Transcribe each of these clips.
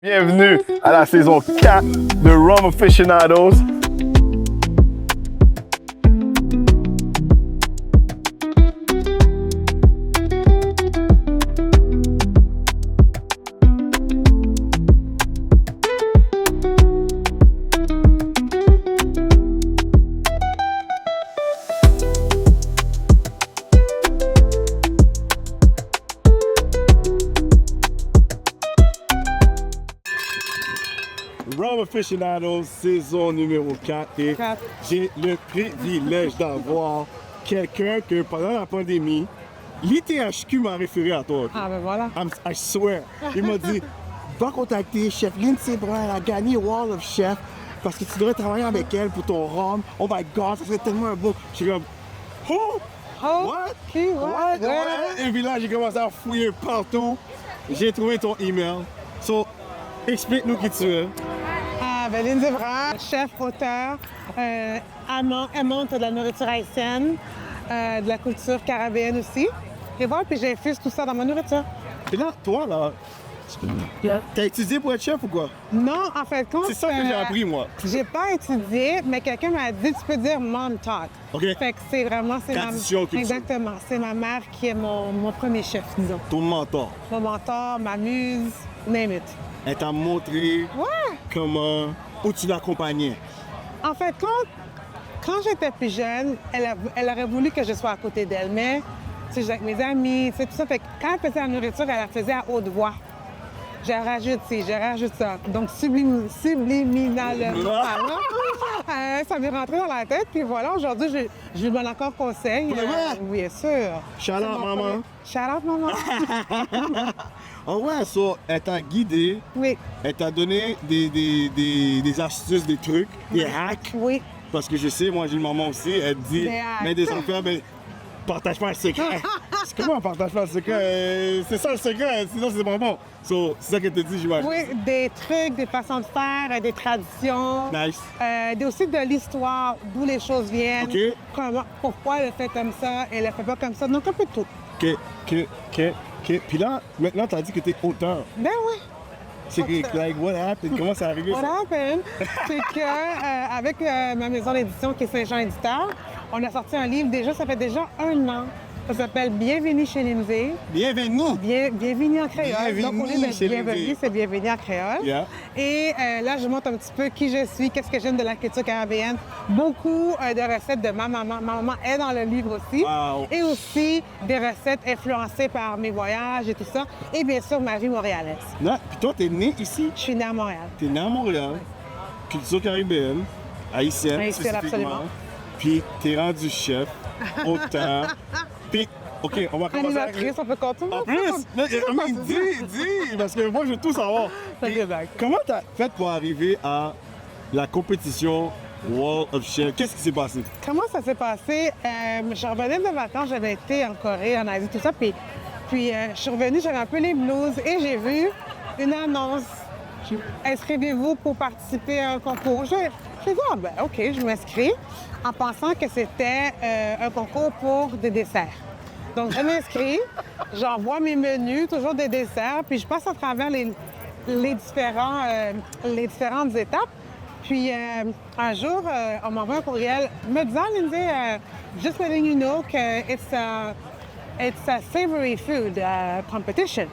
Bienvenue à la saison 4 de Rum Aficionados. Rum Aficionados, saison numéro 4. Et j'ai le privilège d'avoir quelqu'un que pendant la pandémie, l'ITHQ m'a référé à toi. Ah ben voilà. I swear. Il m'a dit, va contacter Chef Lindsay Brun, elle a gagné Wall of Chef parce que tu devrais travailler avec elle pour ton rhum. Oh my God, ça serait tellement un beau. Je suis comme, oh! What? What? Et puis là, j'ai commencé à fouiller partout. J'ai trouvé ton email. So, explique-nous qui tu es. Ben Lindsay Brun, chef, auteur, amante de la nourriture haïtienne, de la culture caribéenne aussi. Et voilà, puis j'infuse tout ça dans ma nourriture. Et là, toi, là, t'as étudié pour être chef ou quoi? Non, en fait, compte, C'est ça que j'ai appris, moi. J'ai pas étudié, mais quelqu'un m'a dit, tu peux dire mom taught. OK. Fait que c'est vraiment, Tradition, culture. exactement, c'est ma mère qui est mon premier chef, disons. Ton mentor. Mon mentor, ma muse, name it. Elle t'a montré Ouais! comment, où tu l'accompagnais. En fait, quand j'étais plus jeune, elle aurait voulu que je sois à côté d'elle, mais tu sais, avec mes amis, tu sais, tout ça. Fait que quand elle faisait la nourriture, elle la faisait à haute voix. Je rajoute ci, je rajoute ça. Donc, subliminalement, ça m'est rentré dans la tête. Puis voilà, aujourd'hui, je lui donne encore conseil. Pour de vrai? Bien sûr. Shout out, maman. Shout out, maman. Oh ouais, so, elle t'a guidé, Oui, elle t'a donné des astuces, des trucs, des hacks. oui. Parce que je sais, moi j'ai une maman aussi, elle dit, Des hacks. mais des enfants, ben, partage pas le secret. C'est comment on partage pas le secret? C'est ça le secret, sinon c'est pas bon. So, c'est ça qu'elle te dit, j'imagine. Oui, des trucs, des façons de faire, des traditions. Nice. Aussi de l'histoire, d'où les choses viennent, OK. pourquoi elle le fait comme ça, elle le fait pas comme ça. Donc un peu de tout. OK. Puis là, maintenant, t'as dit que t'es auteur. Ben oui. C'est que, like, what happened? Comment ça arrivé? What happened? C'est que avec ma maison d'édition qui est Saint-Jean Éditeur, on a sorti un livre déjà, ça fait déjà 1 an. Ça s'appelle Bienvenue chez Lindsay. Bienvenue! Bienvenue en créole. Bienvenue Donc, au lieu de chez bienvenue, Lindsay. c'est bienvenue en créole. Yeah. Et là, je montre un petit peu qui je suis, qu'est-ce que j'aime de la culture caribéenne. Beaucoup de recettes de ma maman. Ma maman est dans le livre aussi. Wow. Et aussi des recettes influencées par mes voyages et tout ça. Et bien sûr, ma vie montréalaise. Non, puis toi, t'es né ici. Je suis née à Montréal. T'es né à Montréal, culture caribéenne, haïtienne, Haïtienne, spécifiquement. absolument. Puis t'es rendu chef, auteur. Puis, OK, on va commencer avec... Animatrice, on peut continuer. En plus, mais dis, parce que moi, je veux tout savoir. C'est Et vrai. comment t'as fait pour arriver à la compétition Wall of Chef? Qu'est-ce qui s'est passé? Comment ça s'est passé? Je revenais de vacances, j'avais été en Corée, en Asie, tout ça. Puis je suis revenue, j'avais un peu les blues et j'ai vu une annonce. Inscrivez-vous pour participer à un concours. J'ai dit, ah ben OK, je m'inscris en pensant que c'était un concours pour des desserts. Donc, je m'inscris, j'envoie mes menus, toujours des desserts, puis je passe à travers les différentes étapes. Puis un jour, on m'envoie un courriel me disant, Lindsay, just letting you know que it's a savory food competition.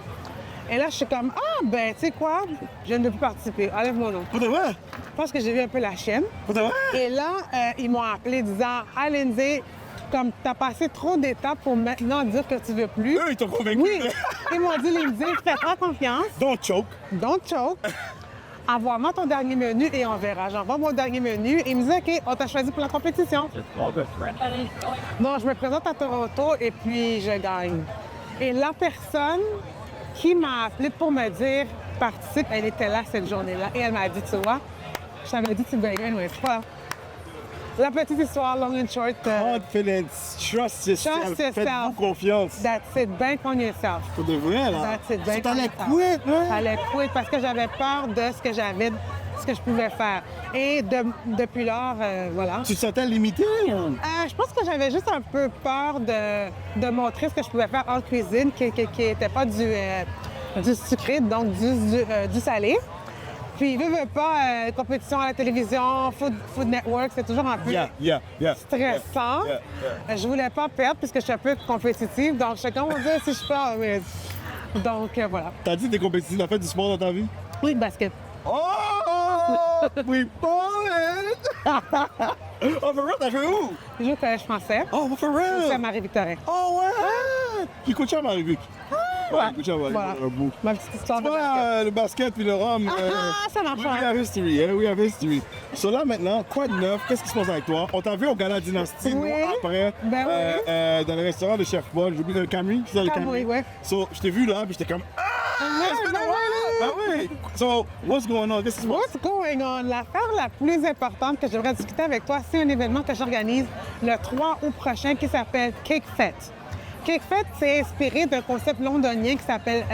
Et là, je suis comme, ah, ben, tu sais quoi, je ne veux plus participer. Enlève mon nom. Pour de vrai? Je pense que j'ai vu un peu la chaîne. Pour de vrai? Et là, ils m'ont appelé disant, ah, Lindsay, comme tu as passé trop d'étapes pour maintenant dire que tu veux plus. Eux, ils t'ont convaincu. Oui. Ils m'ont dit, Lindsay, fais-toi confiance. Don't choke. Don't choke. Envoie-moi ton dernier menu et on verra. J'envoie mon dernier menu et il me dit, OK, on t'a choisi pour la compétition. Donc, je me présente à Toronto et puis je gagne. Et la personne qui m'a appelée pour me dire participe, elle était là cette journée-là et elle m'a dit, tu vois, je t'avais dit que tu gagnais, mais c'est pas. La petite histoire, long and short. Confidence, trust yourself. Trust yourself. Faites-vous confiance. That's it, bank on yourself. Pour de vrai, là. That's it, bank on T'allais yourself. quit, hein? J'allais quit parce que j'avais peur de ce que j'avais, ce que je pouvais faire. Et depuis lors, voilà. Tu te sentais limité? Je pense que j'avais juste un peu peur de montrer ce que je pouvais faire en cuisine, qui n'était pas du sucré, donc du salé. Puis, veut pas, compétition à la télévision, Food Network, c'est toujours un peu Yeah. stressant. Yeah. Je voulais pas perdre puisque je suis un peu compétitive. Donc, chacun va dire si je perds. Mais... Donc, voilà. T'as dit que t'es compétitif, t'as fait du sport dans ta vie? Oui, basket. Oh! We ballin'! Oh, for real, t'as joué où? Je joue au collège français. Oh, for C'est à real? Marie-Victorin. Oh, ouais! Qui coach à Marie-Vic? Ouais, il coach à Marie-Vic. Voilà. Un bout. Ma petite histoire de Ouais, basket. le basket puis le rhum. Ça marche We pas. have history, hein? We have history. So là, maintenant, quoi de neuf? Qu'est-ce qui se passe avec toi? On t'a vu au Gala Dynastie, Oui. nous, après, Ben oui. dans le restaurant de Chef Paul. J'ai oublié le Camry, c'est ça le Camry, Camry? ouais. So, je t'ai vu là, puis j'étais comme... Ben oui! So, what's going on? Qu'est-ce qui se passe? What's going on? L'affaire la plus importante que j'aimerais discuter avec toi, c'est un événement que j'organise le 3 août prochain qui s'appelle Cake Fête. Cake Fête, c'est inspiré d'un concept londonien qui s'appelle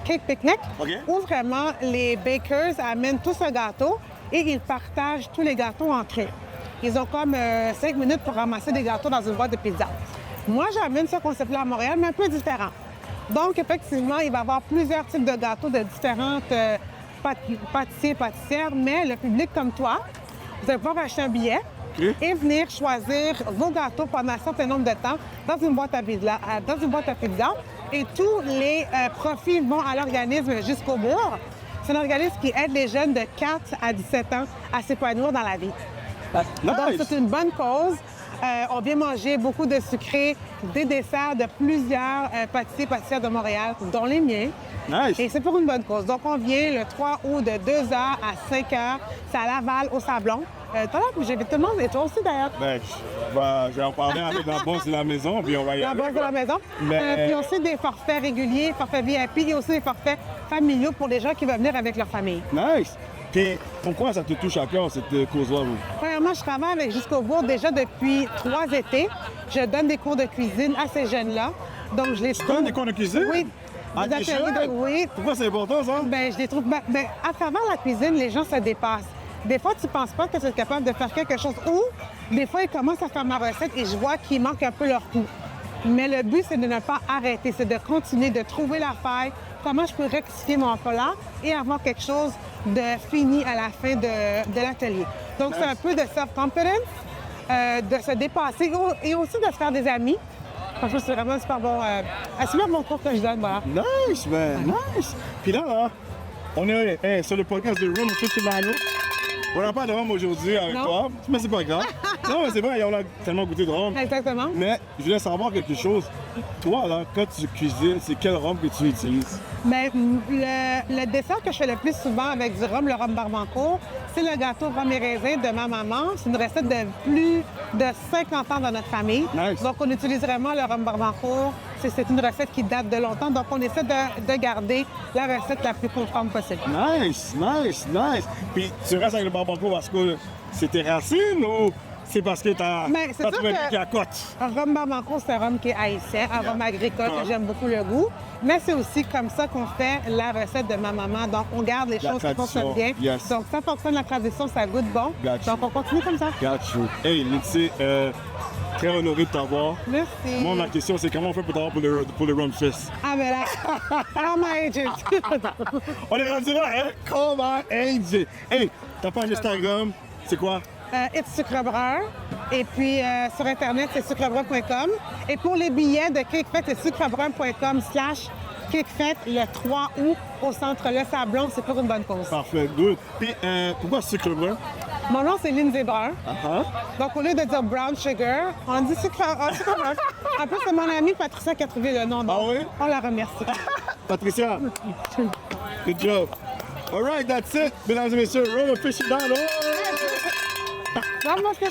Cake Picnic, OK. où vraiment les bakers amènent tous un gâteau et ils partagent tous les gâteaux entre eux. Ils ont comme 5 minutes pour ramasser des gâteaux dans une boîte de pizza. Moi, j'amène ce concept-là à Montréal, mais un peu différent. Donc, effectivement, il va y avoir plusieurs types de gâteaux de différentes pâtissiers et pâtissières, mais le public comme toi, vous allez pouvoir acheter un billet OK. et venir choisir vos gâteaux pendant un certain nombre de temps dans une boîte à pizza. Et tous les profits vont à l'organisme Jusqu'au bout. C'est un organisme qui aide les jeunes de 4 à 17 ans à s'épanouir dans la vie. Donc, c'est une bonne cause. On vient manger beaucoup de sucrés, des desserts de plusieurs pâtissières de Montréal, dont les miens. Nice. Et c'est pour une bonne cause. Donc, on vient le 3 août de 2h à 5h. C'est à Laval, au Sablon. J'invite tout le monde, et toi aussi d'ailleurs. Ben, je vais en parler avec la boss de la maison, puis on va y La aller. bosse de la maison. Mais- Puis aussi des forfaits réguliers, forfaits VIP, et aussi des forfaits familiaux pour les gens qui veulent venir avec leur famille. Nice. Puis, pourquoi ça te touche à cœur, cette cause-là, vous? Premièrement, je travaille avec Jusqu'au bout déjà depuis 3 étés. Je donne des cours de cuisine à ces jeunes-là. Donc, je les Tu donnes des cours de cuisine? Oui. À Des tes ateliers de... jeunes? Oui. Pourquoi c'est important, ça? Ben, je les trouve... à travers la cuisine, les gens se dépassent. Des fois, tu ne penses pas que tu es capable de faire quelque chose. Ou, des fois, ils commencent à faire ma recette et je vois qu'ils manquent un peu leur coup. Mais le but, c'est de ne pas arrêter. C'est de continuer, de trouver la faille. Comment je peux rectifier mon plat et avoir quelque chose de fini à la fin de l'atelier. Donc, c'est un peu de self-confidence, de se dépasser et aussi de se faire des amis. Franchement, c'est vraiment un super bon cours que je donne, voilà. Nice, man, nice. Puis là, on est sur le podcast de Rum Aficionado. On n'a pas de rhum aujourd'hui avec Non. toi, mais c'est pas grave. Non, mais c'est vrai, on a tellement goûté de rhum. Exactement. Mais je voulais savoir quelque chose. Toi, là, quand tu cuisines, c'est quel rhum que tu utilises? Mais le dessert que je fais le plus souvent avec du rhum, le rhum Barbancourt, c'est le gâteau rhum et raisin de ma maman. C'est une recette de plus de 50 ans dans notre famille. Nice. Donc, on utilise vraiment le rhum Barbancourt. C'est une recette qui date de longtemps. Donc, on essaie de garder la recette la plus conforme possible. Nice. Puis tu restes avec le barbancourt parce que c'est tes racines ou c'est parce que t'as Ben, c'est sûr trouvé que- qui à côte? Un rhum Barbancourt, c'est un rhum qui est haïtien, un rhum agricole que j'aime beaucoup le goût. Mais c'est aussi comme ça qu'on fait la recette de ma maman. Donc, on garde les La choses qui tradition, fonctionnent bien. yes. Donc, ça fonctionne la tradition, ça goûte bon. Got you. Donc, on continue comme ça. Got you. Hey, Lindsay, très honoré de t'avoir. Merci. Moi, ma question, c'est comment on fait pour t'avoir pour le Rum Fest? Ah, mais là, oh my agent. On est rendu là, hein? Comment, AJ? Hey, ta page Instagram, c'est quoi? It's Sucre Brun. Et puis, sur Internet, c'est sucrebrun.com. Et pour les billets de Cake Fête, c'est sucrebrun.com/Cake Fête le 3 août au centre Le Sablon. C'est pour une bonne cause. Parfait, good. Puis, pourquoi sucre brun? Mon nom, c'est Lindsay Brun. Uh-huh. Donc, au lieu de dire brown sugar, on dit sucre brun. En plus, c'est mon amie Patricia qui a trouvé le nom. Donc, Ah oui? on la remercie. Patricia, good job. All right, that's it, mesdames et messieurs. Rum Aficionado. Vamos, que